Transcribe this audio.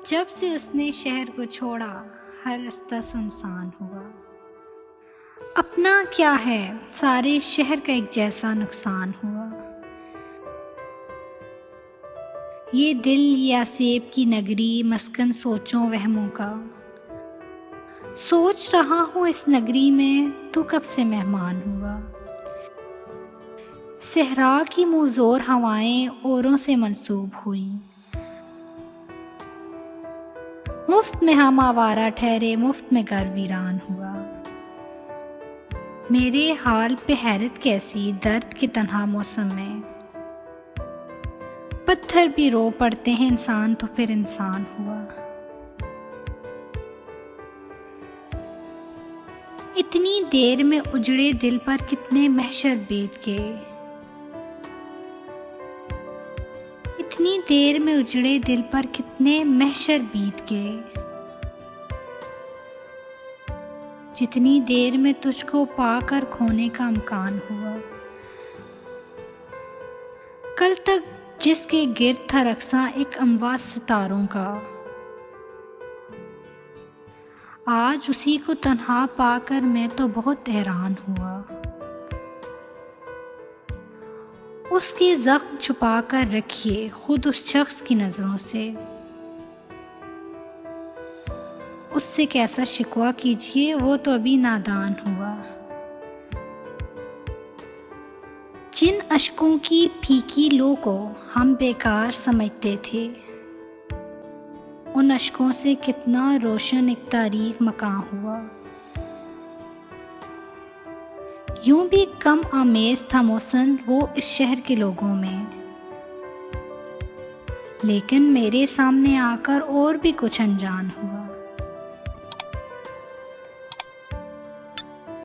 जब से उसने शहर को छोड़ा, हर रास्ता सुनसान हुआ। अपना क्या है, सारे शहर का एक जैसा नुकसान हुआ। ये दिल या सेब की नगरी, मस्कन सोचों वहमों का। सोच रहा हूँ इस नगरी में तू कब से मेहमान हुआ। सहरा की मुँहज़ोर हवाएं औरों से मंसूब हुई। मुफ्त में हम आवारा ठहरे, मुफ्त में घर वीरान हुआ। मेरे हाल पे हैरत कैसी, दर्द के तन्हा मौसम में। पत्थर भी रो पड़ते हैं, इंसान तो फिर इंसान हुआ। इतनी देर में उजड़े दिल पर कितने महशर बीत गए। इतनी देर में उजड़े दिल पर कितने महशर बीत गए। जितनी देर में तुझको पाकर खोने का इम्कान हुआ। कल तक जिसके गिर्द था रक्सा एक अमवा सितारों का, आज उसी को तन्हा पाकर मैं तो बहुत हैरान हुआ। उसके जख्म छुपा कर रखिए खुद उस शख्स की नजरों से। उससे कैसा शिकवा कीजिए, वो तो अभी नादान हुआ। जिन अश्कों की फीकी लो को हम बेकार समझते थे, उन अश्कों से कितना रोशन एक तारीख मकां हुआ। यूं भी कम आमेज था मौसम वो इस शहर के लोगों में, लेकिन मेरे सामने आकर और भी कुछ अनजान हुआ।